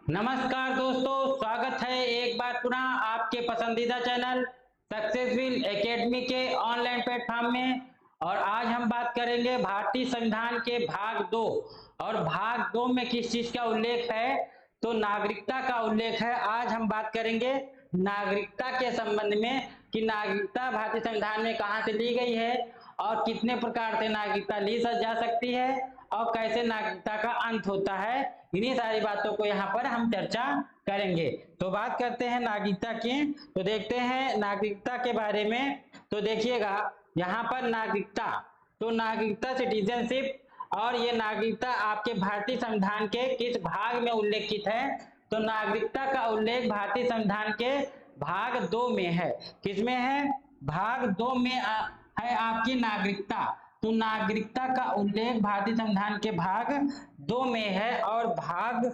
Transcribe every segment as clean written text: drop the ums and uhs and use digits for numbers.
नमस्कार दोस्तों, स्वागत है एक बार पुनः आपके पसंदीदा चैनल सक्सेसफुल एकेडमी के ऑनलाइन प्लेटफॉर्म में। और आज हम बात करेंगे भारतीय संविधान के भाग 2। और भाग 2 में किस चीज का उल्लेख है? तो नागरिकता का उल्लेख है। आज हम बात करेंगे नागरिकता के संबंध में कि नागरिकता भारतीय संविधान में कहाँ से ली गई है और कितने प्रकार से नागरिकता ली जा सकती है और कैसे नागरिकता का अंत होता है। इन्हीं सारी बातों को यहाँ पर हम चर्चा करेंगे। तो बात करते हैं नागरिकता की। तो देखते हैं नागरिकता के बारे में। तो देखिएगा यहाँ पर नागरिकता, तो नागरिकता सिटीजनशिप, और ये नागरिकता आपके भारतीय संविधान के किस भाग में उल्लेखित है? तो नागरिकता का उल्लेख भारतीय संविधान के भाग 2 में है। किसमें है? भाग 2 में है आपकी नागरिकता। तो नागरिकता का उल्लेख भारतीय संविधान के भाग 2 में है। और भाग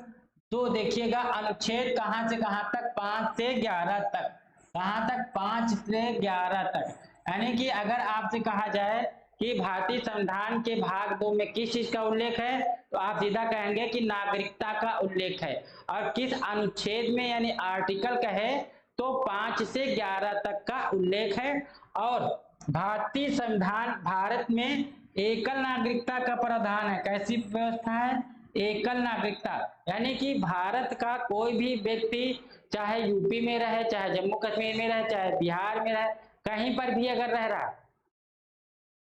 2 देखिएगा अनुच्छेद कहां से कहां तक? 5 से 11 तक। कहां तक? 5 से 11 तक। यानी कि अगर आपसे कहा जाए कि भारतीय संविधान के भाग 2 में किस चीज का उल्लेख है, तो आप सीधा कहेंगे कि नागरिकता का उल्लेख है। और किस अनुच्छेद में यानी आर्टिकल कहे तो 5 से 11 तक का उल्लेख है। और भारतीय संविधान भारत में एकल नागरिकता का प्रावधान है। कैसी व्यवस्था है? एकल नागरिकता, यानी कि भारत का कोई भी व्यक्ति चाहे यूपी में रहे, चाहे जम्मू कश्मीर में रहे, चाहे बिहार में रहे, कहीं पर भी अगर रह रहा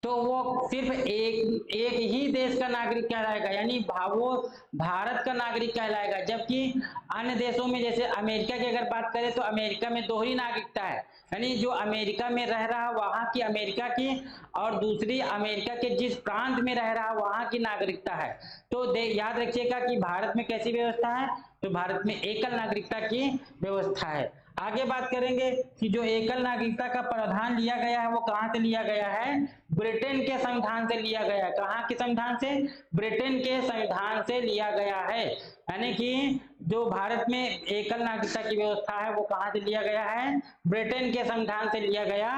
तो वो सिर्फ एक ही देश का नागरिक कहलाएगा, यानी वो भारत का नागरिक कहलाएगा। जबकि अन्य देशों में जैसे अमेरिका की अगर बात करें तो अमेरिका में दोहरी नागरिकता है, यानी जो अमेरिका में रह रहा वहां की अमेरिका की, और दूसरी अमेरिका के जिस प्रांत में रह रहा वहां की नागरिकता है। तो याद रखिएगा कि भारत में कैसी व्यवस्था है? तो भारत में एकल नागरिकता की व्यवस्था है। आगे बात करेंगे कि जो एकल नागरिकता का प्रावधान लिया गया है वो कहां से लिया गया है? ब्रिटेन के संविधान से लिया गया है। कहां के संविधान से? ब्रिटेन के संविधान से लिया गया है। यानी कि जो भारत में एकल नागरिकता की व्यवस्था है वो कहां से लिया गया है? ब्रिटेन के संविधान से लिया गया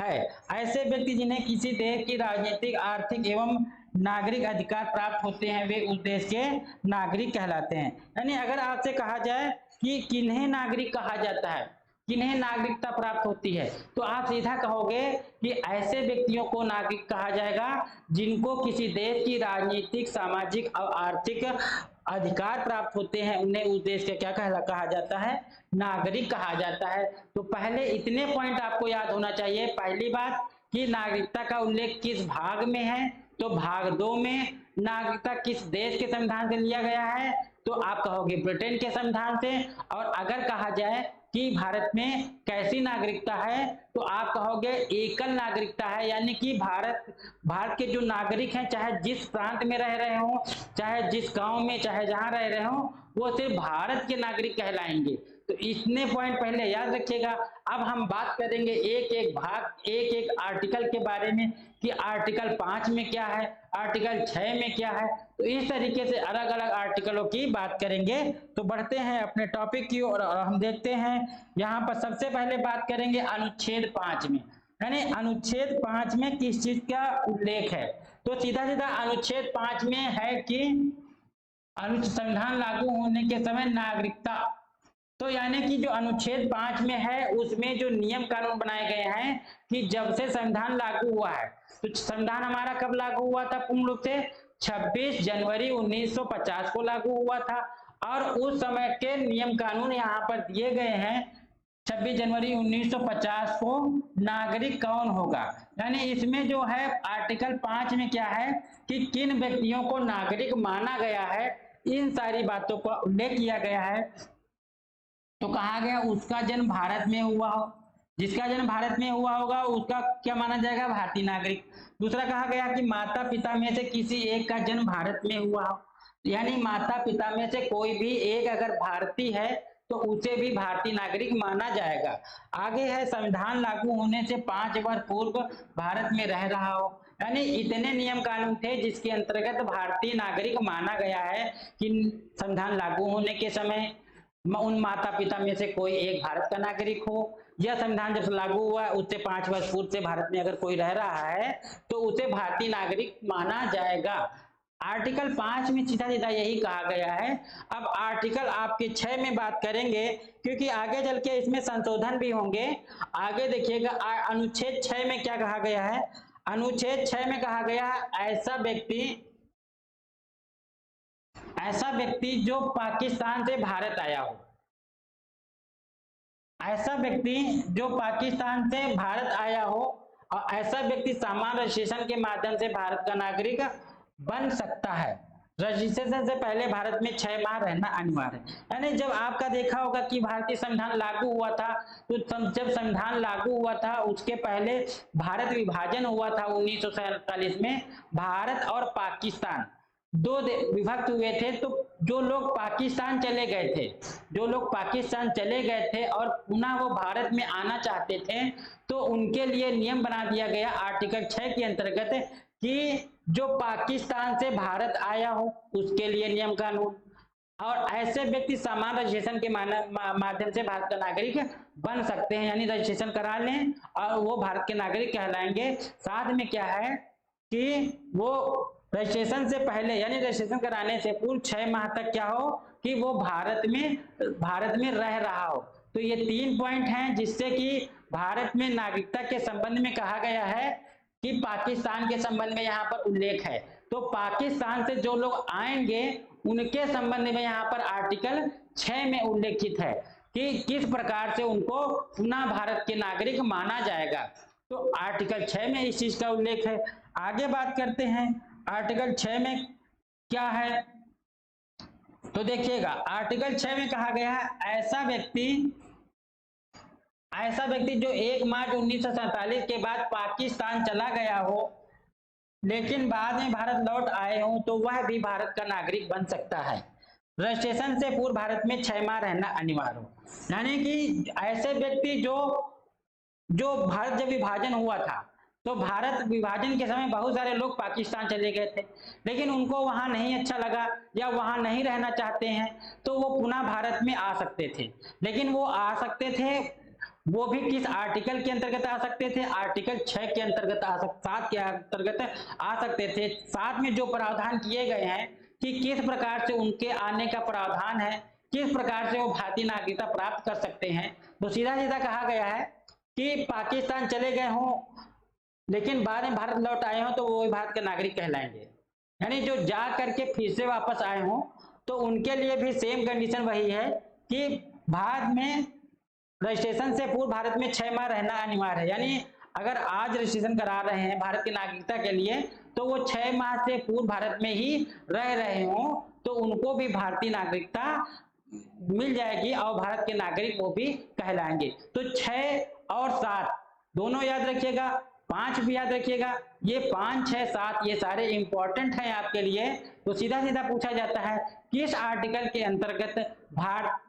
है। ऐसे व्यक्ति जिन्हें किसी देश की राजनीतिक, आर्थिक एवं नागरिक अधिकार प्राप्त होते हैं वे उस देश के नागरिक कहलाते हैं। यानी अगर आपसे कहा जाए कि किन्हें नागरिक कहा जाता है, किन्हें नागरिकता प्राप्त होती है, तो आप सीधा कहोगे कि ऐसे व्यक्तियों को नागरिक कहा जाएगा जिनको किसी देश की राजनीतिक, सामाजिक और आर्थिक अधिकार प्राप्त होते हैं। उन्हें उस देश का क्या कहा जाता है? नागरिक कहा जाता है। तो पहले इतने पॉइंट आपको याद होना चाहिए। पहली बात कि नागरिकता का उल्लेख किस भाग में है? तो भाग 2 में। नागरिकता किस देश के संविधान से लिया गया है? तो आप कहोगे ब्रिटेन के संविधान से। और अगर कहा जाए कि भारत में कैसी नागरिकता है, तो आप कहोगे एकल नागरिकता है, यानी कि भारत के जो नागरिक हैं, चाहे जिस प्रांत में रह रहे हो, चाहे जिस गांव में, चाहे जहां रह रहे हो, वो सिर्फ भारत के नागरिक कहलाएंगे। तो इतने पॉइंट पहले याद रखिएगा। अब हम बात करेंगे एक एक भाग, एक एक आर्टिकल के बारे में कि आर्टिकल 5 में क्या है, आर्टिकल 6 में क्या है। तो इस तरीके से अलग अलग आर्टिकलों की बात करेंगे। तो बढ़ते हैं अपने टॉपिक की ओर और हम देखते हैं यहाँ पर सबसे पहले बात करेंगे अनुच्छेद 5 में। यानी अनुच्छेद 5 में किस चीज का उल्लेख है? तो सीधा सीधा अनुच्छेद 5 में है कि संविधान लागू होने के समय नागरिकता, तो यानी कि जो अनुच्छेद 5 में है उसमें जो नियम कानून बनाए गए हैं कि जब से संविधान लागू हुआ है, तो संविधान हमारा कब लागू हुआ था? पूर्ण रूप से 26 जनवरी 1950 को लागू हुआ था। और उस समय के नियम कानून यहाँ पर दिए गए हैं। 26 जनवरी 1950 को नागरिक कौन होगा, यानी इसमें जो है आर्टिकल 5 में क्या है कि किन व्यक्तियों को नागरिक माना गया है, इन सारी बातों का उल्लेख किया गया है। तो कहा गया उसका जन्म भारत में हुआ हो, जिसका जन्म भारत में हुआ होगा उसका क्या माना जाएगा? भारतीय नागरिक। दूसरा कहा गया कि माता पिता में से किसी एक का जन्म भारत में हुआ हो, यानी माता पिता में से कोई भी एक अगर भारतीय है तो उसे भी भारतीय नागरिक माना जाएगा। आगे है संविधान लागू होने से 5 वर्ष पूर्व भारत में रह रहा हो, यानी इतने नियम कानून थे जिसके अंतर्गत भारतीय नागरिक माना गया है कि संविधान लागू होने के समय उन माता पिता में से कोई एक भारत का नागरिक हो, यह संविधान जब लागू हुआ उससे 5 वर्ष पूर्व से भारत में अगर कोई रह रहा है तो उसे भारतीय नागरिक माना जाएगा। आर्टिकल 5 में सीधा सीधा यही कहा गया है। अब आर्टिकल आपके 6 में बात करेंगे, क्योंकि आगे चल के इसमें संशोधन भी होंगे। आगे देखिएगा अनुच्छेद 6 में क्या कहा गया है। अनुच्छेद 6 में कहा गया है ऐसा व्यक्ति जो पाकिस्तान से भारत आया हो, ऐसा व्यक्ति जो पाकिस्तान से भारत आया हो और ऐसा व्यक्ति सामान्य रजिस्ट्रेशन के माध्यम से भारत का नागरिक बन सकता है। रजिस्ट्रेशन से पहले भारत में 6 माह रहना अनिवार्य है। यानी जब आपका देखा होगा कि भारतीय संविधान लागू हुआ था, तो जब संविधान लागू हुआ था उसके पहले भारत विभाजन हुआ था 1947 में। भारत और पाकिस्तान दो विभक्त हुए थे। तो जो लोग पाकिस्तान चले गए थे और पुनः वो भारत में आना चाहते थे, तो उनके लिए नियम बना दिया गया आर्टिकल 6 के अंतर्गत कि जो पाकिस्तान से भारत आया हो उसके लिए नियम कानून, और ऐसे व्यक्ति सामान्य रजिस्ट्रेशन के माध्यम से भारत का नागरिक बन सकते हैं, यानी रजिस्ट्रेशन करा लें और वो भारत के नागरिक कहलाएंगे। साथ में क्या है कि वो रजिस्ट्रेशन से पहले यानी रजिस्ट्रेशन कराने से पूर्व 6 माह तक क्या हो कि वो भारत में रह रहा हो। तो ये 3 पॉइंट हैं जिससे कि भारत में नागरिकता के संबंध में कहा गया है कि पाकिस्तान के संबंध में यहाँ पर उल्लेख है। तो पाकिस्तान से जो लोग आएंगे उनके संबंध में यहाँ पर आर्टिकल 6 में उल्लेखित है कि किस प्रकार से उनको पुनः भारत के नागरिक माना जाएगा। तो आर्टिकल 6 में इस चीज का उल्लेख है। आगे बात करते हैं आर्टिकल 6 में क्या है। तो देखिएगा आर्टिकल 6 में कहा गया है ऐसा व्यक्ति जो 1 मार्च 1947 के बाद पाकिस्तान चला गया हो लेकिन बाद में भारत लौट आए हो, तो वह भी भारत का नागरिक बन सकता है। रजिस्ट्रेशन से पूर्व भारत में 6 माह रहना अनिवार्य हो। यानी कि ऐसे व्यक्ति जो भारत जब विभाजन हुआ था, तो भारत विभाजन के समय बहुत सारे लोग पाकिस्तान चले गए थे, लेकिन उनको वहां नहीं अच्छा लगा या वहां नहीं रहना चाहते हैं, तो वो पुनः भारत में आ सकते थे। लेकिन वो आ सकते थे, वो भी किस आर्टिकल के अंतर्गत आ सकते थे, आर्टिकल 6 के अंतर्गत 7 के अंतर्गत आ सकते थे। साथ में जो प्रावधान किए गए हैं कि किस प्रकार से उनके आने का प्रावधान है, किस प्रकार से वो भारतीय नागरिकता प्राप्त कर सकते हैं। तो सीधा सीधा कहा गया है कि पाकिस्तान चले गए हों लेकिन बाद में भारत लौट आए हों, तो वो भारत के नागरिक कहलाएंगे। यानी जो जा करके फिर से वापस आए हों, तो उनके लिए भी सेम कंडीशन वही है कि भारत में रजिस्ट्रेशन से पूर्व भारत में 6 माह रहना अनिवार्य है। यानी अगर आज रजिस्ट्रेशन करा रहे हैं भारत की नागरिकता के लिए, तो वो 6 माह से पूर्व भारत में ही रह रहे हों, तो उनको भी भारतीय नागरिकता मिल जाएगी और भारत के नागरिक वो भी कहलाएंगे। तो 6 और 7 दोनों याद रखिएगा, 5 भी याद रखिएगा। ये 5, 6, 7 ये सारे इंपॉर्टेंट हैं आपके लिए। तो सीधा सीधा पूछा जाता है किस आर्टिकल के अंतर्गत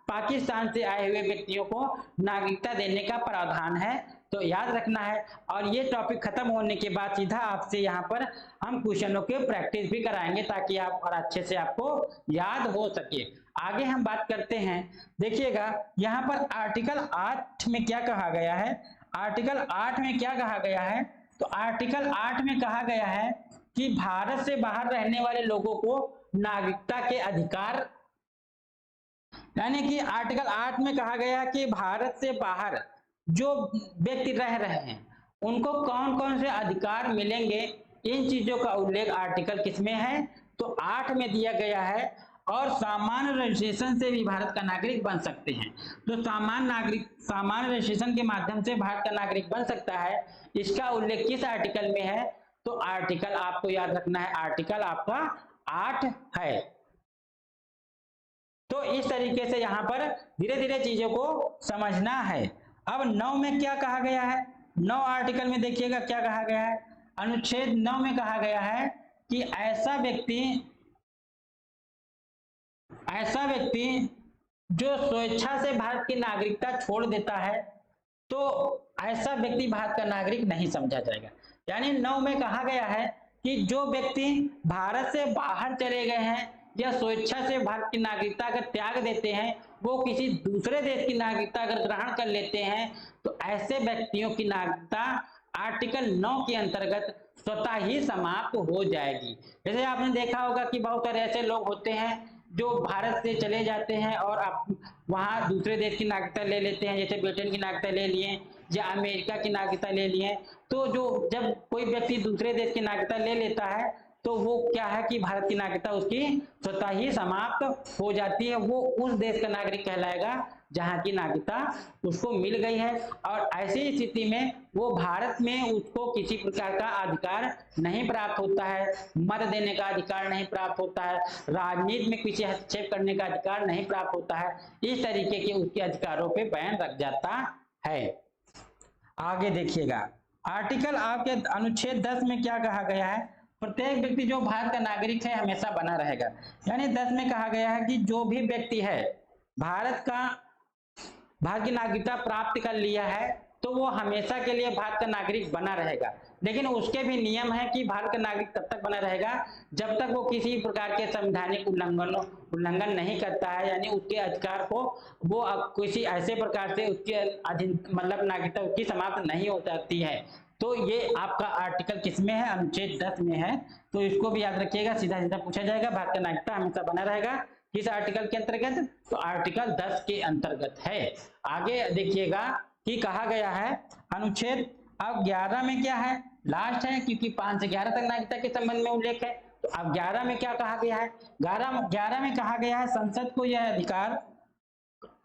पाकिस्तान से आए हुए व्यक्तियों को नागरिकता देने का प्रावधान है, तो याद रखना है। और ये टॉपिक खत्म होने के बाद सीधा आपसे यहाँ पर हम क्वेश्चनों के प्रैक्टिस भी कराएंगे ताकि आप और अच्छे से आपको याद हो सके। आगे हम बात करते हैं, देखिएगा यहाँ पर आर्टिकल 8 में क्या कहा गया है। आर्टिकल 8 में क्या कहा गया है, तो आर्टिकल 8 में कहा गया है कि भारत से बाहर रहने वाले लोगों को नागरिकता के अधिकार, यानी कि आर्टिकल 8 में कहा गया कि भारत से बाहर जो व्यक्ति रह रहे हैं उनको कौन कौन से अधिकार मिलेंगे, इन चीजों का उल्लेख आर्टिकल किसमें है, तो 8 में दिया गया है। और सामान्य रजिस्ट्रेशन से भी भारत का नागरिक बन सकते हैं। तो सामान्य रजिस्ट्रेशन के माध्यम से भारत का नागरिक बन सकता है, इसका उल्लेख किस आर्टिकल में है, तो आर्टिकल आपको याद रखना है, आर्टिकल आपका 8 है। तो इस तरीके से यहाँ पर धीरे धीरे चीजों को समझना है। अब 9 में क्या कहा गया है, 9 आर्टिकल में देखिएगा क्या कहा गया है। अनुच्छेद 9 में कहा गया है कि ऐसा व्यक्ति जो स्वेच्छा से भारत की नागरिकता छोड़ देता है, तो ऐसा व्यक्ति भारत का नागरिक नहीं समझा जाएगा। यानी 9 में कहा गया है कि जो व्यक्ति भारत से बाहर चले गए हैं या स्वेच्छा से भारत की नागरिकता अगर त्याग देते हैं, वो किसी दूसरे देश की नागरिकता अगर ग्रहण कर लेते हैं, तो ऐसे व्यक्तियों की नागरिकता आर्टिकल 9 के अंतर्गत स्वतः ही समाप्त हो जाएगी। जैसे आपने देखा होगा कि बहुत सारे ऐसे लोग होते हैं जो भारत से चले जाते हैं और आप वहाँ दूसरे देश की नागरिकता ले लेते हैं, जैसे ब्रिटेन की नागरिकता ले लिए या अमेरिका की नागरिकता ले लिए। तो जो जब कोई व्यक्ति दूसरे देश की नागरिकता ले लेता है तो वो क्या है कि भारत की नागरिकता उसकी स्वतः ही समाप्त हो जाती है। वो उस देश का नागरिक कहलाएगा जहाँ की नागरिकता उसको मिल गई है, और ऐसी स्थिति में वो भारत में उसको किसी प्रकार का अधिकार नहीं प्राप्त होता है, मत देने का अधिकार नहीं प्राप्त होता है, राजनीति में किसी हस्तक्षेप करने का अधिकार नहीं प्राप्त होता है। इस तरीके के उसके अधिकारों पे बैन रख जाता है। आगे देखिएगा, आर्टिकल आपके अनुच्छेद 10 में क्या कहा गया है, प्रत्येक व्यक्ति जो भारत का नागरिक है हमेशा बना रहेगा। यानी 10 में कहा गया है कि जो भी व्यक्ति है भारत की नागरिकता प्राप्त कर लिया है तो वो हमेशा के लिए भारत का नागरिक बना रहेगा। लेकिन उसके भी नियम है कि भारत का नागरिक तब तक बना रहेगा जब तक वो किसी प्रकार के संवैधानिक उल्लंघन नहीं करता है, यानी उसके अधिकार को वो किसी ऐसे प्रकार से उसके मतलब नागरिकता उसकी समाप्त नहीं हो सकती है। तो ये आपका आर्टिकल किसमें है, अनुच्छेद 10 में है। तो इसको भी याद रखिएगा, सीधा सीधा पूछा जाएगा, भारत का नागरिकता हमेशा बना रहेगा किस आर्टिकल के अंतर्गत, तो आर्टिकल 10 के अंतर्गत है। आगे देखिएगा कि कहा गया है अनुच्छेद अब 11 में क्या है, लास्ट है क्योंकि 5 से 11 तक नागरिकता के संबंध में उल्लेख है। तो अब 11 में क्या कहा गया है, 11 में कहा गया है संसद को यह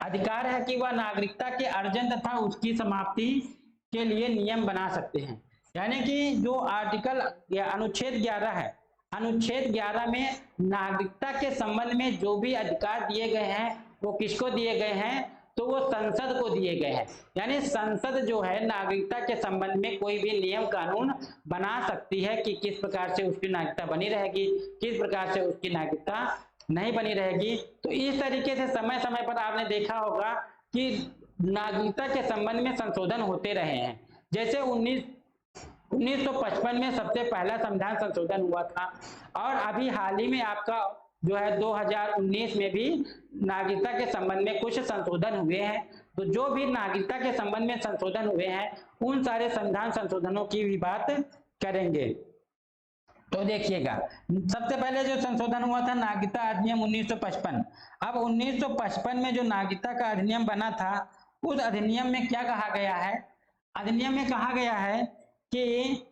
अधिकार है कि वह नागरिकता के अर्जन तथा उसकी समाप्ति के लिए नियम बना सकते हैं। यानी कि जो आर्टिकल अनुच्छेद 11 है, अनुच्छेद 11 में नागरिकता के संबंध में जो भी अधिकार दिए गए हैं वो किसको दिए गए हैं, तो वो संसद को दिए गए हैं। यानी संसद जो है नागरिकता के संबंध में कोई भी नियम कानून बना सकती है कि किस प्रकार से उसकी नागरिकता बनी रहेगी, किस प्रकार से उसकी नागरिकता नहीं बनी रहेगी। तो इस तरीके से समय समय पर आपने देखा होगा कि नागरिकता के संबंध में संशोधन होते रहे हैं। जैसे 1955 में सबसे पहला संविधान संशोधन हुआ था, और अभी हाल ही में आपका जो है 2019 में भी नागरिकता के संबंध में कुछ संशोधन हुए हैं। तो जो भी नागरिकता के संबंध में संशोधन हुए हैं उन सारे संविधान संशोधनों की भी बात करेंगे। तो देखिएगा, सबसे पहले जो संशोधन हुआ था नागरिकता अधिनियम 1955। अब 1955 में जो नागरिकता का अधिनियम बना था उस अधिनियम में क्या कहा गया है, अधिनियम में कहा गया है कि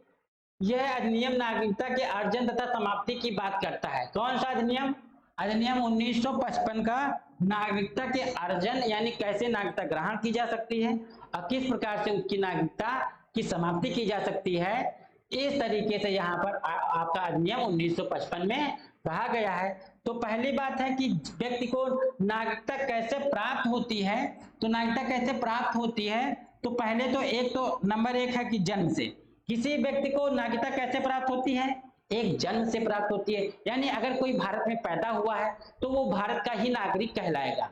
यह अधिनियम नागरिकता के अर्जन तथा समाप्ति की बात करता है। कौन सा अधिनियम, अधिनियम 1955 का नागरिकता के अर्जन यानी कैसे नागरिकता ग्रहण की जा सकती है और किस प्रकार से उसकी नागरिकता की समाप्ति की जा सकती है, इस तरीके से यहाँ पर आपका अधिनियम 1955 में कहा गया है। तो पहली बात है कि व्यक्ति को नागरिकता कैसे प्राप्त होती है, तो नागरिकता कैसे प्राप्त होती है, तो पहले तो नंबर 1 है कि जन्म से। किसी व्यक्ति को नागरिकता कैसे प्राप्त होती है, एक जन्म से प्राप्त होती है। यानी अगर कोई भारत में पैदा हुआ है तो वो भारत का ही नागरिक कहलाएगा।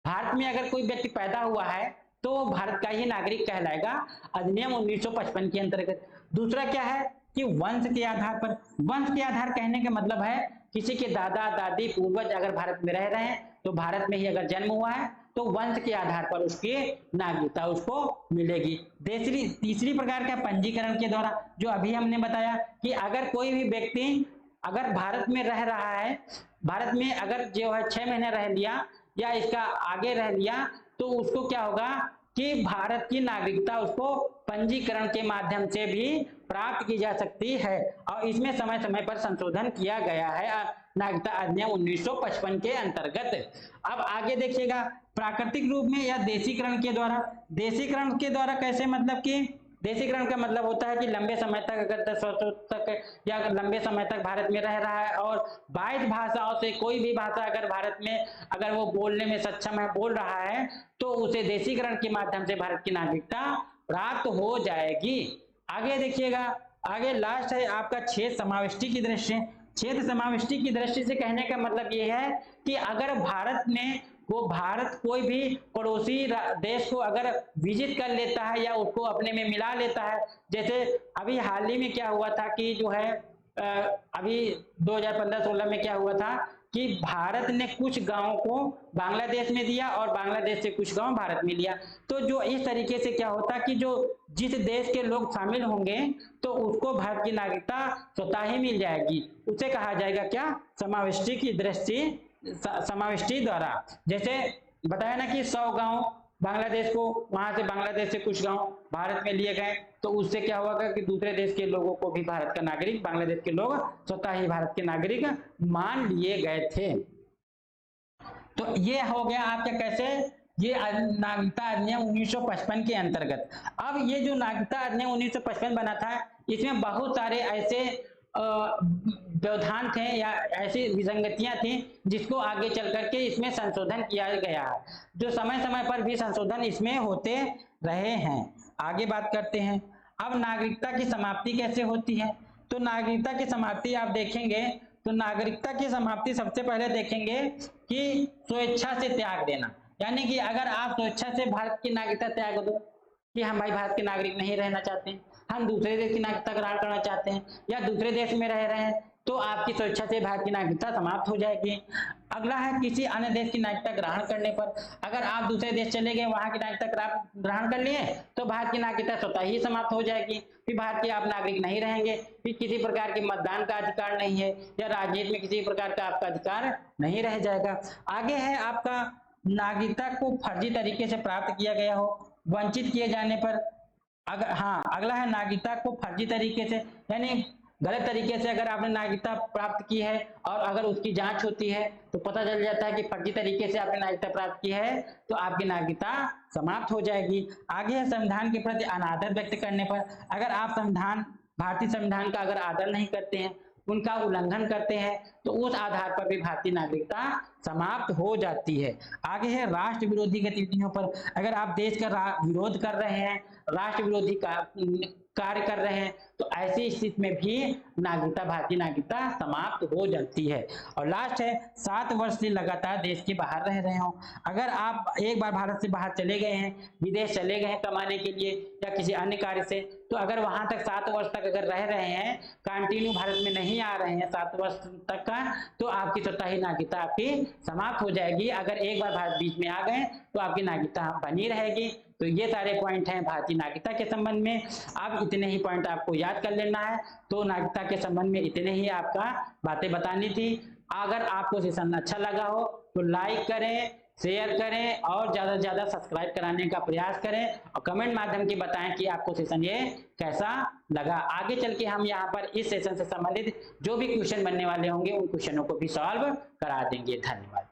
भारत में अगर कोई व्यक्ति पैदा हुआ है तो वो भारत का ही नागरिक कहलाएगा अधिनियम 1955 के अंतर्गत। दूसरा क्या है कि वंश के आधार पर, वंश के आधार कहने का मतलब है किसी के दादा दादी पूर्वज अगर भारत में रह रहे हैं तो भारत में ही अगर जन्म हुआ है तो वंश के आधार पर उसकी नागरिकता उसको मिलेगी। तीसरी प्रकार का पंजीकरण के द्वारा, जो अभी हमने बताया कि अगर कोई भी व्यक्ति अगर भारत में रह रहा है, भारत में अगर जो है 6 महीने रह लिया या इसका आगे रह लिया तो उसको क्या होगा कि भारत की नागरिकता उसको पंजीकरण के माध्यम से भी प्राप्त की जा सकती है। और इसमें समय समय पर संशोधन किया गया है नागरिकता अधिनियम 1955 के अंतर्गत। अब आगे देखिएगा, प्राकृतिक रूप में या देशीकरण के द्वारा। देशीकरण के द्वारा कैसे, मतलब कि देशीकरण का मतलब होता है कि लंबे समय तक अगर 10 वर्षों तक या लंबे समय तक भारत में रह रहा है और 22 भाषाओं से कोई भी भाषा अगर भारत में अगर वो बोलने में सक्षम है, बोल रहा है, तो उसे देशीकरण के माध्यम से भारत की नागरिकता प्राप्त हो जाएगी। आगे देखिएगा, आगे लास्ट है आपका क्षेत्र समाविष्टि की दृष्टि। क्षेत्र समाविष्टि की दृष्टि से कहने का मतलब ये है कि अगर भारत कोई भी पड़ोसी देश को अगर विजिट कर लेता है या उसको अपने में मिला लेता है, जैसे अभी हाल ही में क्या हुआ था कि जो है अभी 2015-16 में क्या हुआ था कि भारत ने कुछ गांवों को बांग्लादेश में दिया और बांग्लादेश से कुछ गांव भारत में लिया। तो जो इस तरीके से क्या होता कि जो जिस देश के लोग शामिल होंगे तो उसको भारत की नागरिकता स्वतः ही मिल जाएगी। उसे कहा जाएगा क्या, समाविष्टि की दृष्टि, समाविष्टि द्वारा। जैसे बताया ना कि 100 गांव बांग्लादेश को, वहां से बांग्लादेश से कुछ गांव भारत में लिए गए, तो उससे क्या होगा कि दूसरे देश के लोगों को भी भारत का नागरिक, बांग्लादेश के लोग स्वतः ही भारत के नागरिक मान लिए गए थे। तो ये हो गया आपके कैसे, ये नागरिकता अधिनियम 1955 के अंतर्गत। अब ये जो नागरिकता अधिनियम 1955 बना था, इसमें बहुत सारे ऐसे व्यवधान थे या ऐसी विसंगतियां थी जिसको आगे चल करके इसमें संशोधन किया गया है, जो समय समय पर भी संशोधन इसमें होते रहे हैं। आगे बात करते हैं। अब नागरिकता की समाप्ति कैसे होती है? तो नागरिकता की समाप्ति आप देखेंगे तो नागरिकता की समाप्ति सबसे पहले देखेंगे कि स्वेच्छा से त्याग देना, यानी कि अगर आप स्वेच्छा से भारत की नागरिकता त्याग दो कि हम भाई भारत के नागरिक नहीं रहना चाहते, हम दूसरे देश की नागरिकता ग्रहण करना चाहते हैं या दूसरे देश में रह रहे हैं, तो आपकी स्वेच्छा से भारत की नागरिकता समाप्त हो जाएगी। अगला है किसी अन्य देश की नागरिकता ग्रहण करने पर, अगर आप दूसरे देश चले गए, वहां की नागरिकता ग्रहण कर लिए, तो भारत की नागरिकता स्वतः ही समाप्त हो जाएगी। फिर भारत के आप नागरिक नहीं रहेंगे, फिर किसी प्रकार के मतदान का अधिकार नहीं है या राजनीति में किसी प्रकार का आपका अधिकार नहीं रह जाएगा। आगे है आपका नागरिकता को फर्जी तरीके से प्राप्त किया गया हो, वंचित किए जाने पर। अगला है नागरिकता को फर्जी तरीके से, यानी गलत तरीके से अगर आपने नागरिकता प्राप्त की है और अगर उसकी जांच होती है तो पता चल जाता है कि फर्जी तरीके से आपने नागरिकता प्राप्त की है, तो आपकी नागरिकता समाप्त हो जाएगी। आगे है संविधान के प्रति अनादर व्यक्त करने पर, अगर आप भारतीय संविधान का अगर आदर नहीं करते हैं, उनका उल्लंघन करते हैं, तो उस आधार पर भी भारतीय नागरिकता समाप्त हो जाती है। आगे है राष्ट्र विरोधी गतिविधियों पर, अगर आप देश का विरोध कर रहे हैं, राष्ट्र विरोधी कार्य कर रहे हैं, तो ऐसी स्थिति में भी नागरिकता, भारतीय नागरिकता समाप्त हो जाती है। और लास्ट है 7 वर्ष से लगातार देश के बाहर रह रहे हो, अगर आप एक बार भारत से बाहर चले गए हैं, विदेश चले गए हैं कमाने के लिए या किसी अन्य कार्य से, तो अगर वहां तक 7 वर्ष तक अगर रह रहे हैं, कंटिन्यू भारत में नहीं आ रहे हैं 7 वर्ष तक का, तो आपकी स्वतः ही नागरिकता आपकी समाप्त हो जाएगी। अगर एक बार भारत बीच में आ गए तो आपकी नागरिकता बनी रहेगी। तो ये सारे पॉइंट हैं भारतीय नागरिकता के संबंध में। अब इतने ही पॉइंट आपको याद कर लेना है। तो नागरिकता के संबंध में इतने ही आपका बातें बतानी थी। अगर आपको सेशन अच्छा लगा हो तो लाइक करें, शेयर करें और ज्यादा से ज्यादा सब्सक्राइब कराने का प्रयास करें और कमेंट माध्यम के बताएं कि आपको सेशन ये कैसा लगा। आगे चल के हम यहाँ पर इस सेशन से संबंधित जो भी क्वेश्चन बनने वाले होंगे उन क्वेश्चनों को भी सॉल्व करा देंगे। धन्यवाद।